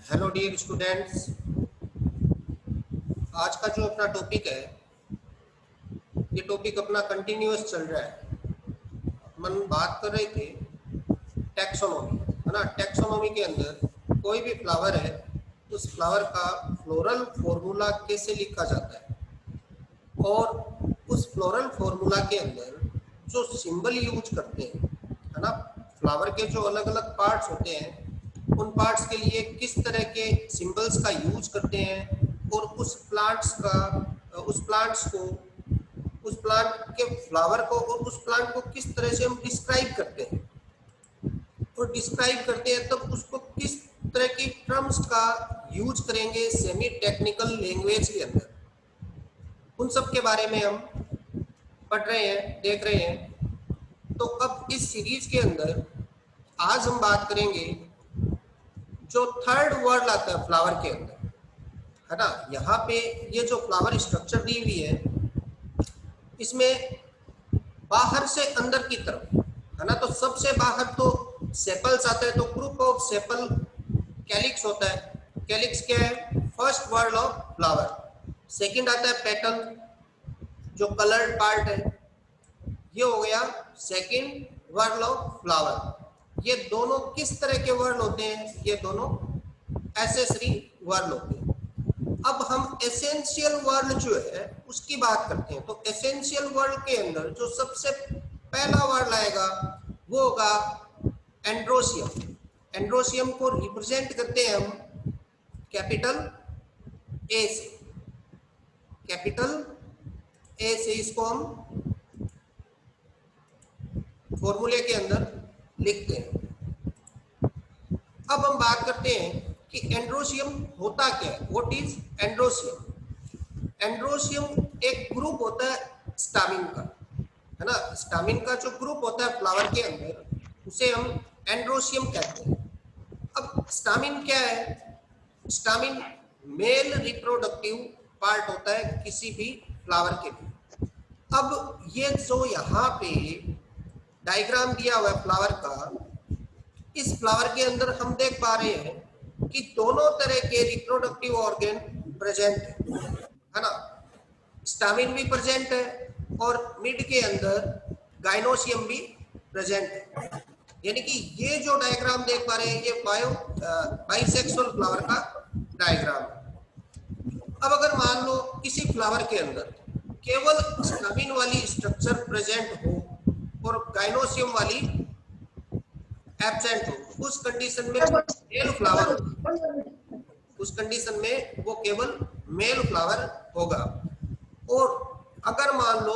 Hello dear students, आज का जो अपना टॉपिक है ये टॉपिक अपना कंटिन्यूअस चल रहा है। अपन बात कर रहे थे टैक्सोनॉमी, है ना। टैक्सोनॉमी के अंदर कोई भी फ्लावर है उस फ्लावर का फ्लोरल फॉर्मूला कैसे लिखा जाता है और उस फ्लोरल फॉर्मूला के अंदर जो सिंबल यूज करते हैं, है ना। फ्लावर के जो अलग अलग पार्ट्स होते हैं उन पार्ट्स के लिए किस तरह के सिंबल्स का यूज करते हैं और उस प्लांट के फ्लावर को और उस प्लांट को किस तरह से हम डिस्क्राइब करते हैं और डिस्क्राइब करते हैं तब उसको किस तरह की टर्म्स का यूज करेंगे सेमी टेक्निकल लैंग्वेज के अंदर, उन सब के बारे में हम पढ़ रहे हैं, देख रहे हैं। तो अब इस सीरीज के अंदर आज हम बात करेंगे जो थर्ड वर्ड आता है फ्लावर के अंदर, है ना। यहाँ पे ये जो फ्लावर स्ट्रक्चर दी हुई है इसमें बाहर से अंदर की तरफ, है ना, तो सबसे बाहर तो सेपल्स आता है, तो ग्रुप ऑफ सेपल कैलिक्स होता है। कैलिक्स क्या है? First word of flower. Second आता है पेटल जो कलर्ड पार्ट है, ये हो गया सेकंड वर्ड ऑफ फ्लावर। ये दोनों किस तरह के वर्ड होते हैं? ये दोनों एसेसरी वर्ड होते हैं। अब हम एसेंशियल वर्ड जो है उसकी बात करते हैं। तो एसेंशियल वर्ड के अंदर जो सबसे पहला वर्ड आएगा वो होगा एंड्रोसियम। एंड्रोसियम को रिप्रेजेंट करते हैं हम कैपिटल ए से। कैपिटल ए से इसको हम फॉर्मूले के अंदर लिखते हैं। अब हम बात करते हैं कि एंड्रोसियम होता क्या है। What is androecium? एंड्रोसियम एक ग्रुप होता है स्टामिन का, है ना। स्टामिन का जो ग्रुप होता है फ्लावर के अंदर उसे हम एंड्रोसियम कहते हैं। अब स्टामिन क्या है? स्टामिन मेल रिप्रोडक्टिव पार्ट होता है किसी भी फ्लावर के लिए। अब ये जो यहाँ पे डायग्राम दिया हुआ है फ्लावर का, इस फ्लावर के अंदर हम देख पा रहे हैं कि दोनों तरह के रिप्रोडक्टिव ऑर्गन प्रेजेंट है ना। स्टामिन भी प्रेजेंट है और मिड के अंदर गाइनोसियम भी प्रेजेंट है। यानी कि ये जो डायग्राम देख पा रहे हैं ये बाइसेक्सुअल फ्लावर का डायग्राम है। अब अगर मान लो किसी फ्लावर के अंदर केवल स्टामिन वाली स्ट्रक्चर प्रेजेंट हो और गाइनोसियम वाली एब्सेंट हो, उस कंडीशन में मेल फ्लावर होगा। उस कंडीशन में वो केवल मेल फ्लावर होगा। और अगर मान लो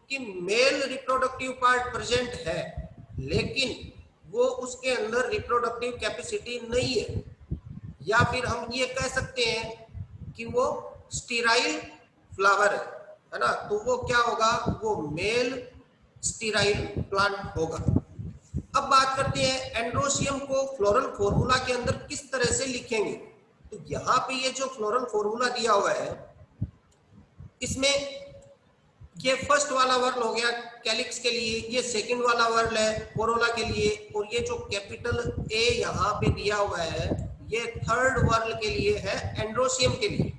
कि मेल रिप्रोडक्टिव पार्ट प्रेजेंट है लेकिन वो उसके अंदर रिप्रोडक्टिव कैपेसिटी नहीं है, या फिर हम ये कह सकते हैं कि वो स्टीराइल फ्लावर है ना, तो वो क्या होगा? वो मेल स्टीराइल प्लांट होगा। अब बात करते हैं एंड्रोसियम को फ्लोरल फॉर्मूला के अंदर किस तरह से लिखेंगे। तो यहाँ पे ये जो फ्लोरल फॉर्मूला दिया हुआ है इसमें ये फर्स्ट वाला वर्ड हो गया कैलिक्स के लिए, ये सेकंड वाला वर्ड है कोरोला के लिए, और ये जो कैपिटल ए यहाँ पे दिया हुआ है ये थर्ड वर्ड के लिए है, एंड्रोसियम के लिए।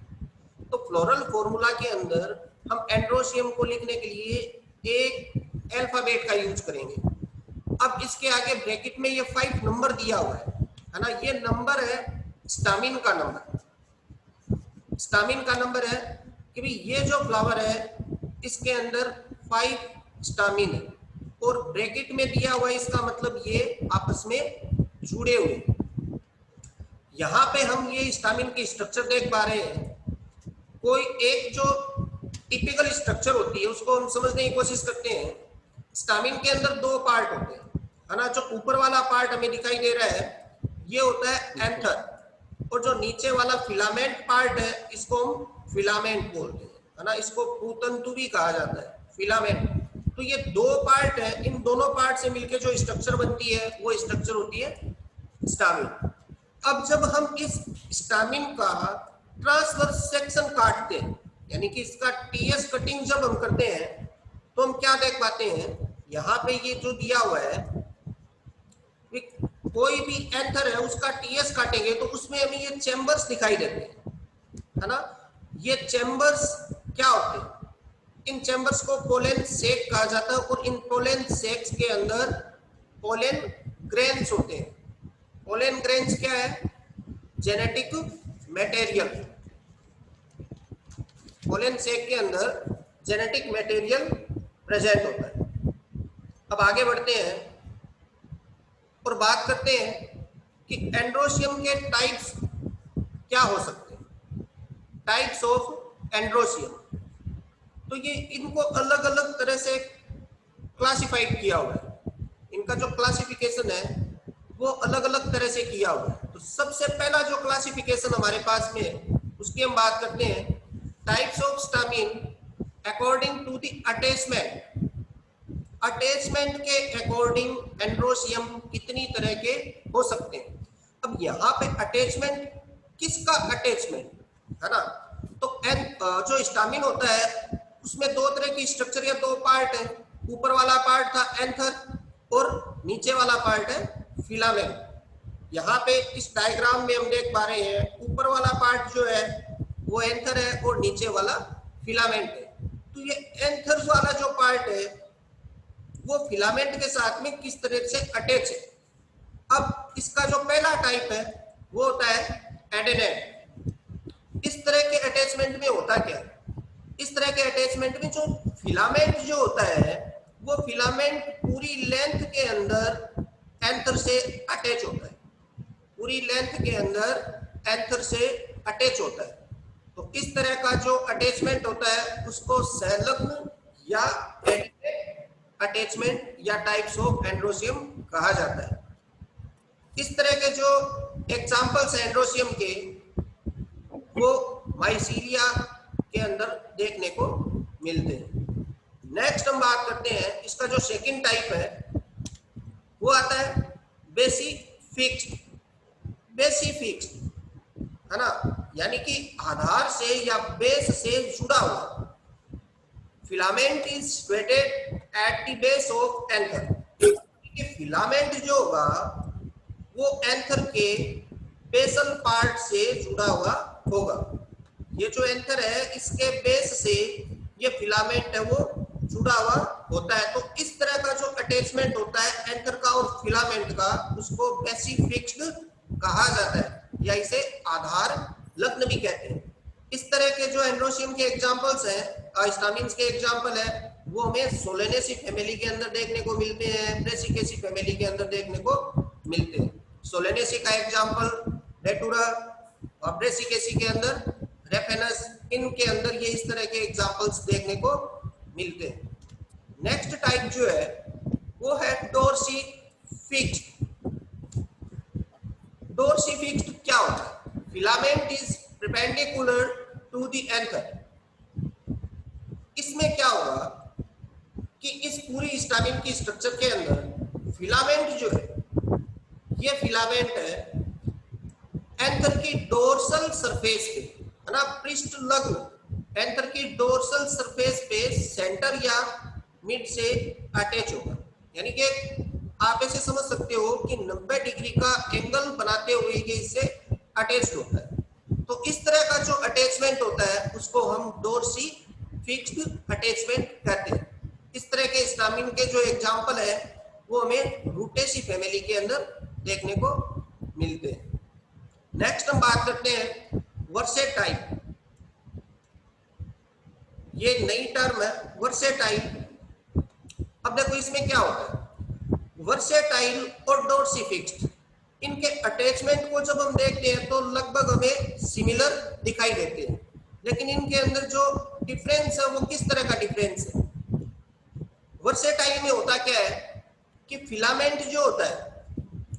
तो फ्लोरल फॉर्मूला के अंदर हम एंड्रोसियम को लिखने के लिए एक अल्फाबेट का यूज करेंगे। अब इसके आगे ब्रैकेट में ये 5 नंबर दिया हुआ है ना, ये नंबर है स्टामिन का नंबर। स्टामिन का नंबर है कि भाई ये जो फ्लावर है इसके अंदर 5 स्टामिन है, और ब्रैकेट में दिया हुआ है इसका मतलब ये आपस में जुड़े हुए। यहाँ पे हम ये स्टामिन की स्ट्रक्चर देख पा रहे हैं। कोई एक जो टिपिकल स्ट्रक्चर होती है उसको हम समझने की कोशिश करते हैं। स्टामिन के अंदर 2 पार्ट होते हैं, है ना। जो ऊपर वाला पार्ट हमें दिखाई दे रहा है ये होता है एंथर, और जो नीचे वाला फिलामेंट पार्ट है इसको हम फिलामेंट बोलते हैं, है ना। इसको भूतंतु भी कहा जाता है, फिलामेंट। तो ये 2 पार्ट है, इन दोनों पार्ट से मिलकर जो स्ट्रक्चर बनती है वो स्ट्रक्चर होती है स्टामिन। अब जब हम इस स्टामिन का ट्रांसवर्स सेक्शन काटते हैं, यानी कि इसका टीएस कटिंग जब हम करते हैं तो हम क्या देख पाते हैं? यहाँ पे ये जो दिया हुआ है कोई भी एंथर है उसका टीएस काटेंगे तो उसमें हमें ये चैम्बर्स दिखाई देते हैं, है ना। ये चैम्बर्स क्या होते हैं? इन चैम्बर्स को पोलन सेक कहा जाता है और इन पोलन सेक्स के अंदर पोलन ग्रेन्स होते हैं। पोलन ग्रेन्स क्या है? Genetic material. पोलन सेक के अंदर जेनेटिक मटेरियल प्रेजेंट होता है। अब आगे बढ़ते हैं और बात करते हैं कि एंड्रोशियम के टाइप्स क्या हो सकते हैं। टाइप्स ऑफ एंड्रोशियम, तो ये इनको अलग अलग तरह से क्लासिफाइड किया हुआ है। इनका जो क्लासिफिकेशन है वो अलग अलग तरह से किया हुआ है। तो सबसे पहला जो क्लासिफिकेशन हमारे पास में है उसकी हम बात करते हैं, types of stamen according to the attachment. Attachment के अकॉर्डिंग एंड्रोशियम कितनी तरह के हो सकते हैं। अब यहाँ पे अटैचमेंट किसका अटैचमेंट, है ना। तो जो स्टामिन होता है उसमें दो तरह की स्ट्रक्चर या दो पार्ट है। ऊपर वाला पार्ट था एंथर और नीचे वाला पार्ट है फिलामेंट। यहाँ पे इस डायग्राम में हम देख पा रहे हैं ऊपर वाला पार्ट जो है वो एंथर है और नीचे वाला फिलामेंट है। तो ये एंथर वाला जो पार्ट है वो फिलामेंट के साथ में किस तरह से अटैच है। अब इसका जो पहला टाइप है वो होता है एडेनेट। इस तरह के अटैचमेंट में होता क्या, इस तरह के अटैचमेंट में जो फिलामेंट जो होता है वो फिलामेंट पूरी लेंथ के अंदर एंथर से अटैच होता है। पूरी लेंथ के अंदर एंथर से अटैच होता है। तो इस तरह का जो अटैचमेंट होता है उसको संलग्न या अटैचमेंट या टाइप्स ऑफ एंड्रोशियम कहा जाता है। इस तरह के जो एग्जांपल्स हैं एंड्रोशियम के वो माइसीलिया के अंदर देखने को मिलते हैं। नेक्स्ट हम बात करते हैं इसका जो सेकंड टाइप है वो आता है बेसी फिक्स्ड। बेसी फिक्स्ड, है ना, यानी कि आधार से या बेस से जुड़ा हुआ। Filament is situated at the base of anther. Filament जो होगा वो एंथर के बेसल पार्ट से जुड़ा हुआ होगा। ये जो एंथर है इसके बेस से ये फिलामेंट है वो जुड़ा हुआ होता है। तो इस तरह का जो अटैचमेंट होता है एंथर का और फिलामेंट का उसको बेसी फिक्स्ड कहा जाता है या इसे आधार लग्न भी कहते हैं। इस तरह के जो एंड्रोशियम के एग्जांपल्स हैं, स्टामिन्स के एग्जांपल है वो हमें सोलेनेसी फैमिली के अंदर देखने को मिलते हैं, ब्रेसिकेसी फैमिली के अंदर देखने को मिलते हैं। सोलेनेसी का एग्जांपल डेटुरा और ब्रेसिकेसी के अंदर रेफेनस, इनके अंदर ये इस तरह के एग्जांपल्स देखने को मिलते हैं। नेक्स्ट टाइप जो है वो है डोर्सी फिक्स्ड। डोर्सी फिक्स्ड क्या होता है? Filament is perpendicular to the anther. इसमें क्या होगा कि इस पूरी स्टामिन की स्ट्रक्चर के अंदर फिलामेंट जो है ये फिलामेंट है एंथर की डोर्सल सरफेस पे, है ना, पृष्ठ लग्न एंथर की डोर्सल सरफेस पे सेंटर या मिड से अटैच होगा। यानी कि आप ऐसे समझ सकते हो कि 90 डिग्री का एंगल बनाते हुए ये इससे अटैच होता है। तो इस तरह का जो अटैचमेंट होता है उसको हम डोर्सी फिक्स्ड अटैचमेंट कहते हैं। इस तरह के स्टामिन के जो एग्जांपल है वो हमें रूटेसी फैमिली के अंदर देखने को मिलते हैं। नेक्स्ट हम बात करते हैं वर्सेटाइल। ये नई टर्म है वर्सेटाइल। अब देखो इसमें क्या होता है, वर्सेटाइल और डोर्सी फिक्स्ड, इनके अटैचमेंट को जब हम देखते हैं तो लगभग हमें सिमिलर दिखाई देते हैं, लेकिन इनके अंदर जो डिफरेंस है वो किस तरह का डिफरेंस है। वर्सेटाइल में होता क्या है कि फिलामेंट जो होता है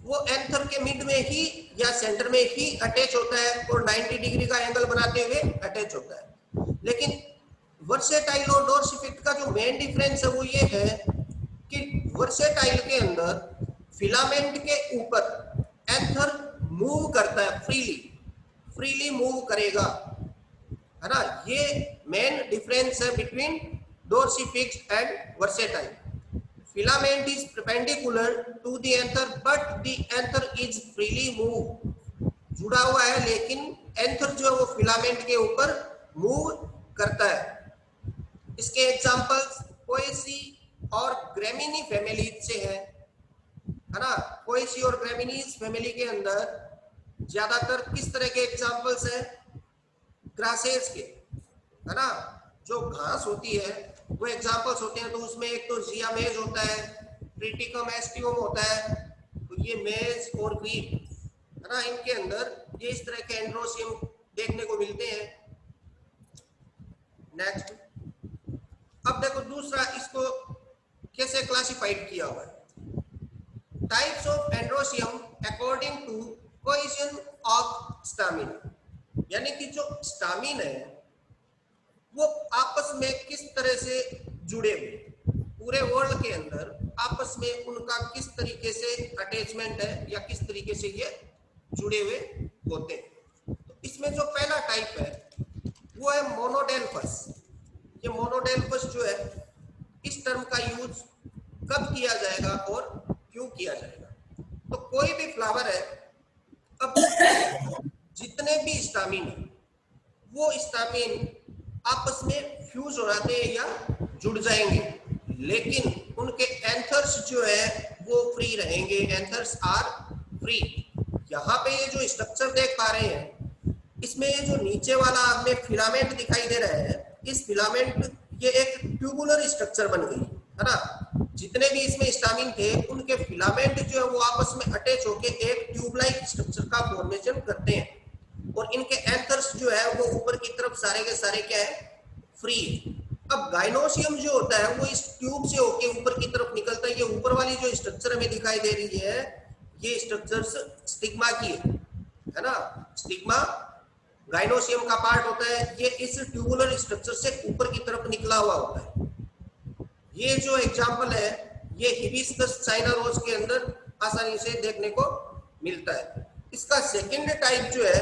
वो एंथर के मिड में ही या सेंटर में ही अटैच होता है और 90 डिग्री का एंगल बनाते हुए अटैच होता है। लेकिन वर्सेटाइल और डोर्सी फिक्स्ड का जो मेन डिफरेंस है वो ये है कि वर्सेटाइल के अंदर फिलामेंट के ऊपर एंथर मूव करता है, फ्रीली मूव करेगा, है ना। ये मेन डिफरेंस है between dorsifixed and versatile. Filament is perpendicular to the anther but the anther is freely move, जुड़ा हुआ है लेकिन एंथर जो है वो फिलामेंट के ऊपर मूव करता है। इसके एग्जांपल्स पोएसी और ग्रेमिनी फैमिली से है ना। पोएसी और ग्रेमिनीज फैमिली के अंदर ज्यादातर किस तरह के एग्जांपल्स हैं? ग्रासेस के, है ना। जो घास होती है वो एग्जांपल्स होते हैं, तो उसमें एक तो जिया मेज होता है, ट्रिटिकम एस्टियम होता है, तो ये मेज और वीट, है ना, इनके अंदर ये इस तरह के एंड्रोसियम देखने को मिलते हैं। नेक्स्ट, अब देखो दूसरा, इसको कैसे क्लासिफाइड किया हुआ है। Types of androecium according to cohesion of stamen, यानी कि जो स्टामिन है वो आपस में किस तरह से जुड़े हुए, पूरे वर्ल्ड के अंदर आपस में उनका किस तरीके से अटैचमेंट है या किस तरीके से ये जुड़े हुए होते हैं। तो इसमें जो पहला टाइप है वो है मोनोडेल्फस। ये मोनोडेल्फस जो है, इस टर्म का यूज कब किया जाएगा और क्यों किया जाएगा? तो कोई भी फ्लावर है, अब जितने भी स्टामिन है वो स्टामिन आपस में फ्यूज हो जाते हैं या जुड़ जाएंगे, लेकिन उनके एंथर्स जो है वो फ्री रहेंगे। Anthers are free. यहाँ पे ये जो स्ट्रक्चर देख पा रहे हैं, इसमें ये जो नीचे वाला हमें फिलामेंट दिखाई दे रहा है, इस फिलामेंट ये एक ट्यूबुलर स्ट्रक्चर बन गई, है ना। जितने भी इसमें स्टामिन थे उनके फिलामेंट जो है वो आपस में अटैच होके एक ट्यूब लाइक स्ट्रक्चर का फॉर्मेशन करते हैं, और इनके एंथर्स जो है वो ऊपर की तरफ सारे के सारे क्या है? फ्री है। अब गाइनोसियम जो होता है वो इस ट्यूब से होके ऊपर की तरफ निकलता है। ये ऊपर वाली जो स्ट्रक्चर हमें दिखाई दे रही है, ये स्ट्रक्चर्स स्टिग्मा की है ना। स्टिग्मा गाइनोसियम का पार्ट होता है, ये इस ट्यूबुलर स्ट्रक्चर से ऊपर की तरफ निकला हुआ होता है। ये जो एग्जांपल है ये हिबिस्कस चाइना रोज के अंदर आसानी से देखने को मिलता है। इसका सेकंड टाइप जो है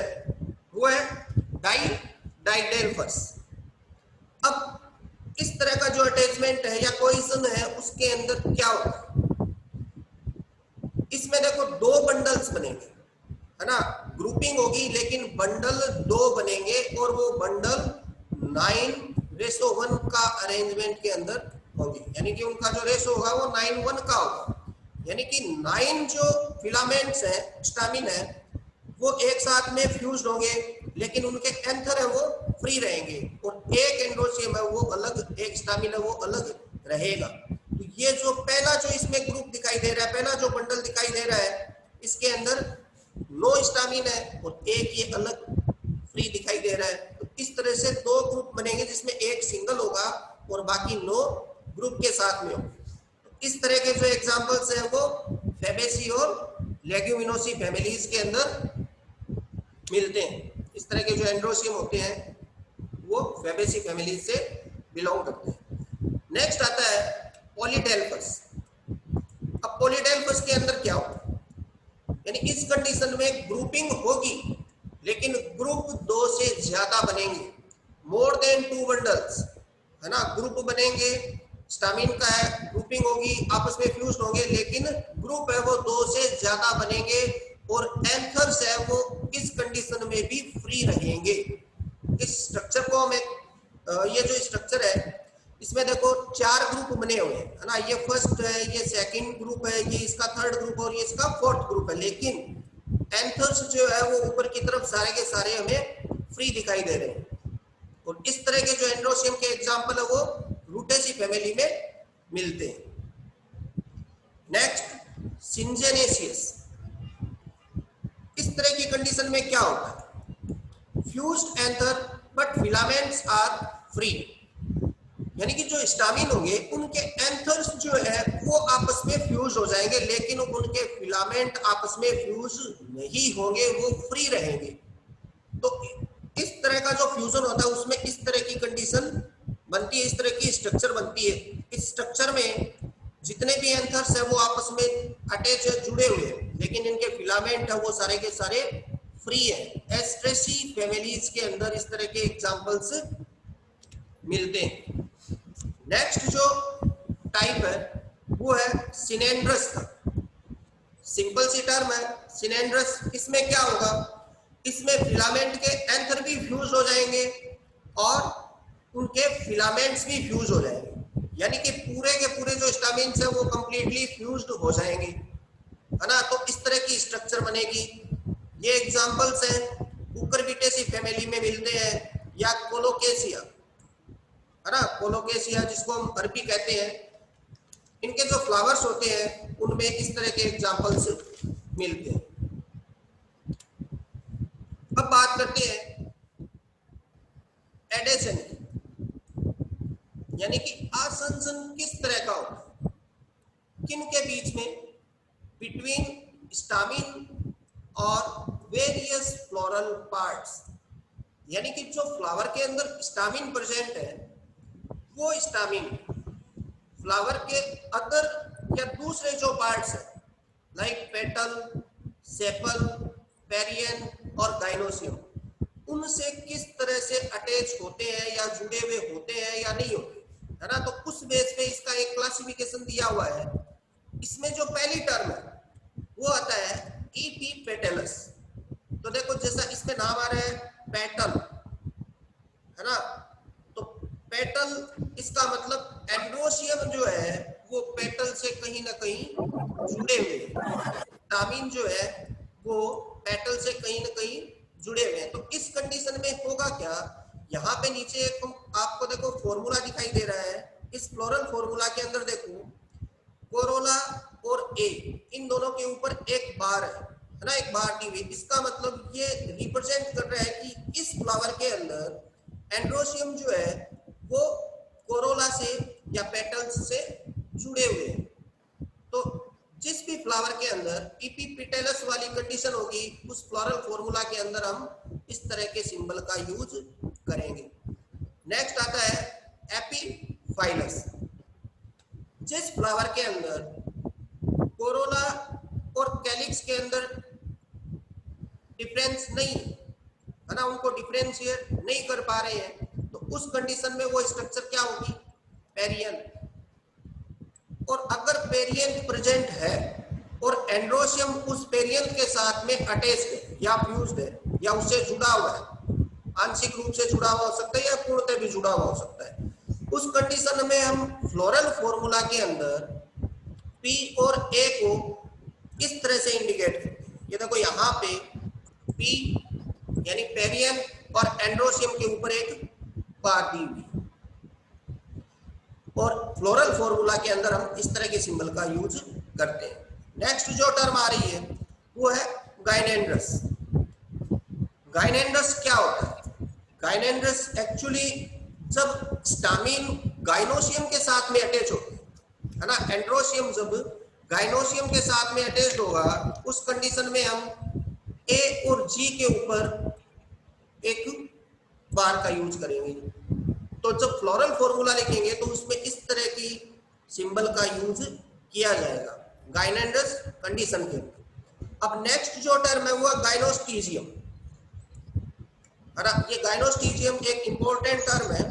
वो है डाइडेल्फस। अब इस तरह का जो अटैचमेंट है या कोहेजन है उसके अंदर क्या होता है? इसमें देखो दो बंडल्स बनेंगे, है ना। ग्रुपिंग होगी लेकिन बंडल दो बनेंगे, और वो बंडल 9:1 का अरेंजमेंट के अंदर होंगे, यानी कि उनका जो रेशो होगा वो 9:1 का होगा। यानी कि 9 जो फिलामेंट्स है, स्टामिन है, वो एक साथ में फ्यूज्ड होंगे, लेकिन उनके एंथर है वो फ्री रहेंगे, और एक एंड्रोसियम है वो अलग, एक स्टामिन है वो अलग रहेगा। तो ये जो पहला जो इसमें ग्रुप दिखाई दे रहा है, पहला जो बंडल दिखाई दे रहा है, इसके अंदर 9 स्टामिन है और एक ये अलग फ्री दिखाई दे रहा है। तो इस तरह से दो ग्रुप बनेंगे जिसमें एक सिंगल होगा और बाकी 9 ग्रुप के साथ में होंगे। इस तरह के जो एग्जांपल्स हैं वो फैबेसी और लेग्यूमिनोसी फैमिलीज के अंदर मिलते हैं। इस तरह के जो एंड्रोसियम होते हैं वो फैबेसी फैमिलीज से बिलोंग करते हैं। नेक्स्ट आता है पॉलीडेल्फस। अब पॉलीडेल्फस के अंदर क्या होता है? यानी इस कंडीशन में ग्रुपिंग होगी लेकिन ग्रुप 2 से ज्यादा बनेंगे, मोर देन 2 बंडल्स, है ना। ग्रुप बनेंगे, स्टामिन का है, ग्रुपिंग होगी, आपस में फ्यूज होंगे, लेकिन ग्रुप है वो 2 से ज्यादा बनेंगे, और एंथर्स है वो इस कंडीशन में भी फ्री रहेंगे। इस स्ट्रक्चर को हम ये जो स्ट्रक्चर है इसमें देखो 4 ग्रुप बने हुए हैं, है ना। ये फर्स्ट है, ये सेकंड ग्रुप है, ये इसका थर्ड ग्रुप और ये इसका फोर्थ ग्रुप है, लेकिन एंथर्स जो है वो ऊपर की तरफ सारे के सारे हमें फ्री दिखाई दे रहे हैं। और इस तरह के जो एंड्रोसियम के एग्जांपल है वो रूटेसी फैमिली में मिलते हैं। Next syngenesious. इस तरह की कंडीशन में क्या होता है? Fused anther but filaments are free, यानी कि जो स्टामिन होंगे उनके एंथर्स जो है वो आपस में फ्यूज हो जाएंगे, लेकिन उनके फिलामेंट आपस में फ्यूज नहीं होंगे, वो फ्री रहेंगे। तो इस तरह का जो फ्यूजन होता है उसमें इस तरह की कंडीशन बनती है, इस तरह की स्ट्रक्चर बनती है। इस स्ट्रक्चर में जितने भी एंथर्स है वो आपस में अटैच है, जुड़े हुए हैं, लेकिन इनके फिलामेंट है वो सारे के सारे फ्री है। एस्ट्रेसी फैमिलीज के अंदर इस तरह के एग्जांपल्स मिलते हैं। नेक्स्ट जो टाइप है वो है सिनेंड्रस का। सिंपल सी टर्म है सिनेंड्रस। इसमें क्या होगा, इसमें फिलामेंट के एंथर भी फ्यूज हो जाएंगे और उनके फिलामेंट्स भी फ्यूज हो जाएंगे, यानी कि पूरे के पूरे जो स्टामिन्स है वो कंप्लीटली फ्यूज्ड हो जाएंगे, है ना। तो इस तरह की स्ट्रक्चर बनेगी। ये एग्जांपल्स हैं, कुकुरबिटेसी फैमिली में मिलते हैं, या कोलोकेशिया, है ना, कोलोकेशिया जिसको हम अरबी कहते हैं। इनके जो फ्लावर्स होते हैं उनमें इस तरह के एग्जांपल्स मिलते हैं। अब बात करते हैं एडेशन की, यानी कि आसंजन किस तरह का होता है, किन के बीच में, बिटवीन स्टामिन और वेरियस फ्लोरल पार्ट्स, यानी कि जो फ्लावर के अंदर स्टामिन प्रेजेंट है वो स्टामिन फ्लावर के अदर या दूसरे जो पार्ट्स है लाइक पेटल, सेपल, पेरियन और गाइनोसियम, उनसे किस तरह से अटैच होते हैं या जुड़े हुए होते हैं या नहीं होते, है ना। तो उस बेस पे इसका एक क्लासिफिकेशन दिया हुआ है। इसमें जो पहली टर्म है वो आता है ईपी पेटेलस। तो देखो जैसा इसमें नाम आ रहा है पेटल, है ना, तो पेटल इसका मतलब एंड्रोशियम जो है वो पेटल से कहीं ना कहीं जुड़े हुए हैं, स्टामिन जो है वो पेटल से कहीं ना कहीं जुड़े हुए हैं। तो इस कंडीशन में होगा क्या, यहाँ पे नीचे एक आपको देखो फॉर्मूला दिखाई दे रहा है। इस फ्लोरल फॉर्मूला के अंदर देखो कोरोला और ए, इन दोनों के ऊपर एक बार है ना, एक बार दी हुई। इसका मतलब ये रिप्रेजेंट कर रहा है कि इस फ्लावर के अंदर एंड्रोशियम जो है वो कोरोला से या पेटल्स से जुड़े हुए हैं। तो जिस भी फ्लावर के अंदर इपीपिटेलस वाली कंडीशन होगी उस फ्लोरल फॉर्मूला के अंदर हम इस तरह के सिंबल का यूज करेंगे। नेक्स्ट आता है एपीफाइलस। जिस फ्लावर के अंदर कोरोला और कैलिक्स के अंदर डिफरेंस नहीं है ना, उनको डिफरेंशिएट नहीं कर पा रहे हैं, तो उस कंडीशन में वो स्ट्रक्चर क्या होगी, पेरियन। और अगर पेरियन प्रेजेंट है और एंड्रोशियम उस पेरियन के साथ में अटैच है या फ्यूज्ड है या उससे जुड़ा हुआ है, आंशिक रूप से जुड़ा हुआ हो सकता है या पूर्णतः भी जुड़ा हुआ हो सकता है, उस कंडीशन में हम फ्लोरल फॉर्मूला के अंदर पी और ए को इस तरह से इंडिकेट करते हैं। ये देखो यहाँ पे पी यानी पेरियन और एंड्रोशियम के ऊपर एक बार दी हुई, और फ्लोरल फॉर्मूला के अंदर हम इस तरह के सिंबल का यूज करते हैं। नेक्स्ट जो टर्म आ रही है वो है गाइनेंड्रस। गाइनेंड्रस क्या होता है, गाइनेंड्रस एक्चुअली जब स्टामिन गाइनोशियम के साथ में अटैच होते हैं, है ना, एंड्रोशियम जब गाइनोशियम के साथ में अटैच होगा उस कंडीशन में हम ए और जी के ऊपर एक बार का यूज करेंगे। तो जब फ्लोरल फॉर्मूला लिखेंगे तो उसमें इस तरह की सिंबल का यूज किया जाएगा गाइनेंड्रस कंडीशन के अंदर। अब नेक्स्ट जो टर्म है वो गाइनोस्टीजियम, है ना। ये गाइनोस्टीजियम एक इंपॉर्टेंट टर्म है,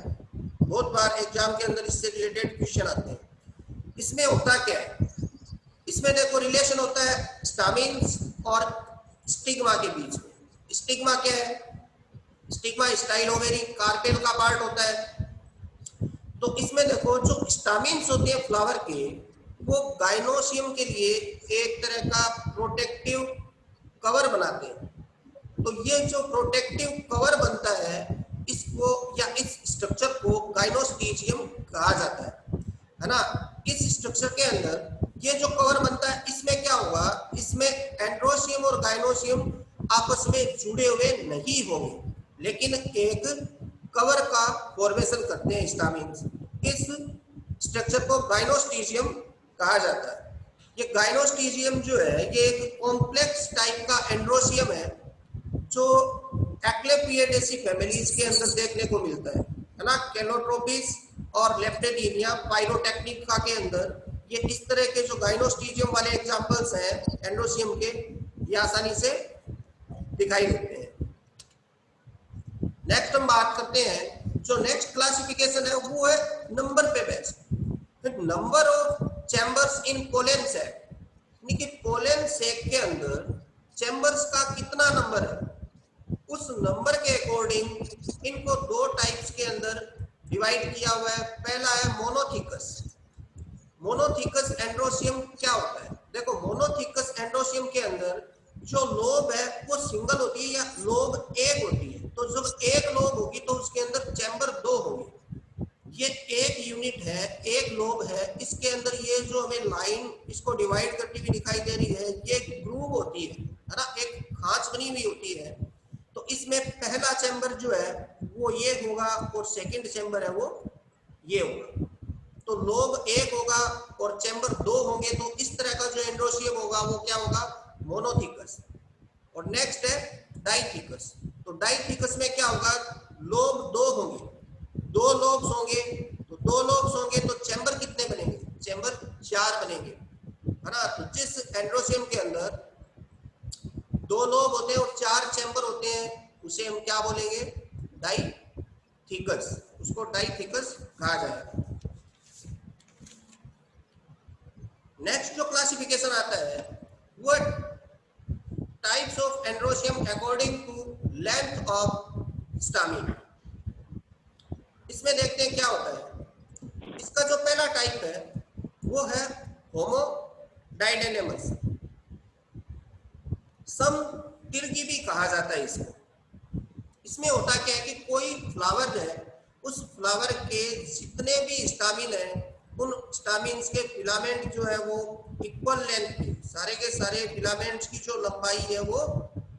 बहुत बार एग्जाम के अंदर इससे रिलेटेड क्वेश्चन आते हैं। इसमें होता क्या है, इसमें देखो रिलेशन होता है स्टामिन्स और स्टिग्मा के बीच में। स्टिग्मा क्या है, स्टिग्मा स्टाइल ओवेरी कार्पेल का पार्ट होता है। तो इसमें देखो जो स्टामिन्स होते हैं फ्लावर के वो गाइनोशियम के लिए एक तरह का प्रोटेक्टिव कवर बनाते हैं। तो ये जो प्रोटेक्टिव कवर बनता है इसको या इस स्ट्रक्चर को गाइनोस्टीजियम कहा जाता है ना। इस स्ट्रक्चर के अंदर ये जो कवर बनता है इसमें क्या होगा, इसमें एंड्रोशियम और गाइनोशियम आपस में जुड़े हुए नहीं होंगे लेकिन एक कवर का फॉर्मेशन करते हैं स्टामिन्स। इस स्ट्रक्चर को गाइनोस्टीजियम कहा जाता है। ये गाइनोस्टीजियम जो है ये एक कॉम्प्लेक्स टाइप का एंड्रोशियम है जो एक्लेपिएडेसी फैमिलीज के अंदर देखने को मिलता है ना। कैलोट्रोपिस और लेप्टेडिनिया पाइरोटेक्निका के अंदर ये इस तरह के जो गाइनोस्टीजियम वाले एग्जांपल्स हैं एंड्रोशियम के, ये आसानी से दिखाई देते हैं। नेक्स्ट हम बात करते हैं, जो नेक्स्ट क्लासिफिकेशन है वो है नंबर पे based. Number of chambers in pollen sac, यानी कि पोलन सैक के अंदर चैम्बर्स का कितना नंबर है, उस नंबर के अकॉर्डिंग इनको दो टाइप्स के अंदर डिवाइड किया हुआ है। पहला है मोनोथिकस। मोनोथिकस एंड्रोसियम क्या होता है? देखो, मोनोथिकस एंड्रोसियम के अंदर जो लोब है वो सिंगल होती है या लोब एक होती है। तो जब एक लोब होगी तो उसके अंदर चैम्बर दो होंगे। ये एक यूनिट है, एक लोब है, इसके अंदर ये जो हमें लाइन इसको डिवाइड करती हुई दिखाई दे रही है, ये ग्रूव होती है ना, एक खांच बनी हुई होती है। तो इसमें पहला चैम्बर जो है वो ये होगा और सेकंड चैम्बर है वो ये होगा। तो लोब एक होगा और चैम्बर दो होंगे, तो इस तरह का जो एंड्रोसियम होगा वो क्या होगा? मोनोथिकस। और नेक्स्ट है डाइथिकस। तो डाइथिकस में क्या होगा? लोब दो होंगे, दो लोब्स होंगे, तो दो लोब्स होंगे तो चैम्बर कितने बनेंगे? चैम्बर 4 बनेंगे, है ना। तो जिस एंड्रोसियम के अंदर दो लोब होते हैं और 4 चैम्बर होते हैं उसे हम क्या बोलेंगे? डाइथिकस। उसको डाइथिकस कहा जाएगा। नेक्स्ट जो क्लासिफिकेशन आता है वो types of androecium according to length of stamen. इसमें देखते हैं क्या होता है। इसका जो पहला टाइप है वो है होमोडाइनेमस। समदीर्घी भी कहा जाता है इसको। इसमें होता क्या है कि कोई फ्लावर है, उस फ्लावर के जितने भी स्टामिन है उन स्टामिन्स के फिलामेंट जो है वो इक्वल लेंथ के, सारे के सारे फिलामेंट्स की जो लंबाई है वो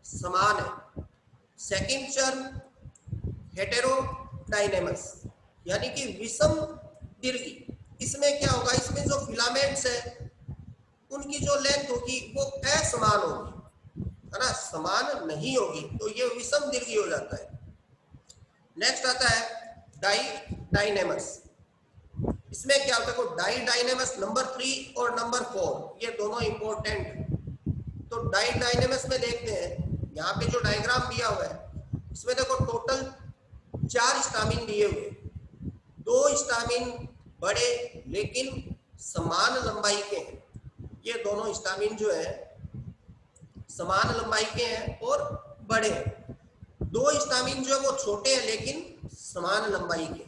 समान है। सेकंड टर्म हेटेरोडाइनेमस, यानी कि विषम दीर्घी। इसमें क्या होगा? इसमें जो फिलामेंट्स है उनकी जो लेंथ होगी वो असमान होगी, है ना, समान नहीं होगी, तो ये विषम दीर्घी हो जाता है। नेक्स्ट आता है डाइडाइनेमस। इसमें क्या होता है? डाइडाइनेमस नंबर 3 और नंबर 4 ये दोनों इंपॉर्टेंट है। तो डाइडाइनेमस में देखते हैं, यहाँ पे जो डायग्राम दिया हुआ है इसमें देखो टोटल 4 स्टामिन दिए हुए, 2 स्टामिन बड़े लेकिन समान लंबाई के हैं। ये दोनों स्टामिन जो है समान लंबाई के हैं और बड़े हैं। 2 स्टामिन जो है वो छोटे हैं लेकिन समान लंबाई के।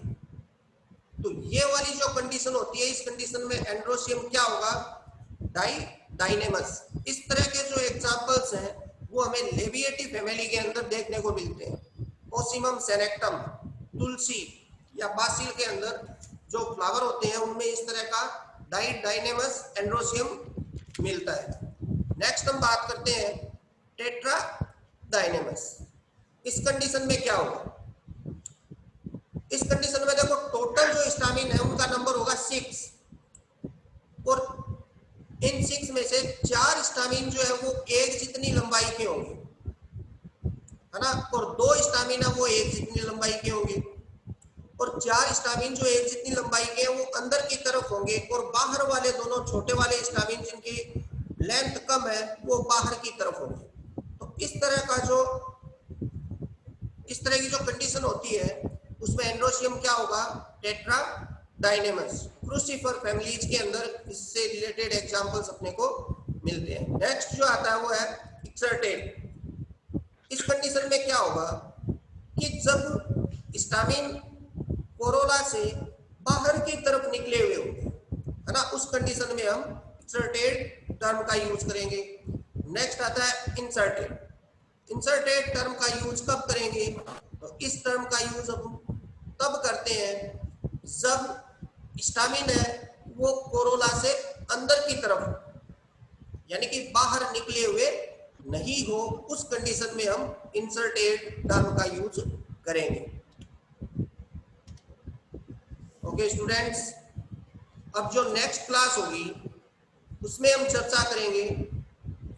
तो ये वाली जो कंडीशन होती है, इस कंडीशन में एंड्रोसियम क्या होगा? डाइडाइनेमस। इस तरह के जो एग्जांपल्स हैं वो हमें लेबिएटी फैमिली के अंदर देखने को मिलते हैं। ओसिमम सेनेक्टम, तुलसी या बासिल के अंदर जो फ्लावर होते हैं उनमें इस तरह का डाइडाइनेमस एंड्रोसियम मिलता है। नेक्स्ट हम बात करते हैं टेट्राडाइनेमस। इस कंडीशन में क्या होगा? इस कंडीशन में देखो टोटल जो स्टामिन है उनका नंबर होगा 6 और इन 6 में से 4 स्टामिन जो है वो एक जितनी लंबाई के होंगे, है ना, और 2 स्टामिन है वो एक जितनी लंबाई के होंगे और 4 स्टामिन जो एक जितनी लंबाई के हैं वो अंदर की तरफ होंगे और बाहर वाले दोनों छोटे वाले स्टामिन जिनकी लेंथ कम है वो बाहर की तरफ होंगे। तो इस तरह की जो कंडीशन होती है उसमें एंड्रोसियम क्या होगा? टेट्राडाइनेमस। क्रूसिफर फैमिलीज के अंदर इससे रिलेटेड एग्जांपल्स अपने को मिलते हैं। नेक्स्ट जो आता है वो है एक्सर्टेड। इस कंडीशन में क्या होगा कि जब स्टामिन कोरोला से बाहर की तरफ निकले हुए होंगे, है ना, उस कंडीशन में हम एक्सर्टेड टर्म का यूज करेंगे। नेक्स्ट आता है इंसर्टेड। इंसर्टेड टर्म का यूज कब करेंगे? तो इस टर्म का यूज हम तब करते हैं जब स्टामिन है वो कोरोला से अंदर की तरफ यानी कि बाहर निकले हुए नहीं हो, उस कंडीशन में हम इंसर्टेड टर्म का यूज करेंगे। ओके स्टूडेंट्स, अब जो नेक्स्ट क्लास होगी उसमें हम चर्चा करेंगे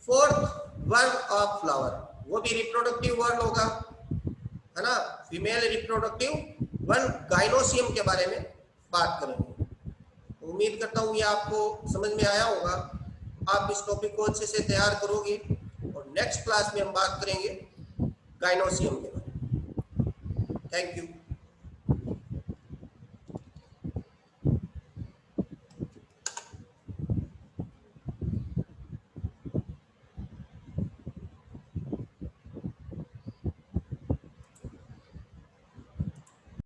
4th वर्ड ऑफ फ्लावर। वो भी रिप्रोडक्टिव वर्ड होगा, है ना, फीमेल रिप्रोडक्टिव वर्ड गाइनोसियम के बारे में बात करेंगे। उम्मीद करता हूँ ये आपको समझ में आया होगा। आप इस टॉपिक को अच्छे से तैयार करोगे और नेक्स्ट क्लास में हम बात करेंगे गाइनोसियम के बारे में। Thank you.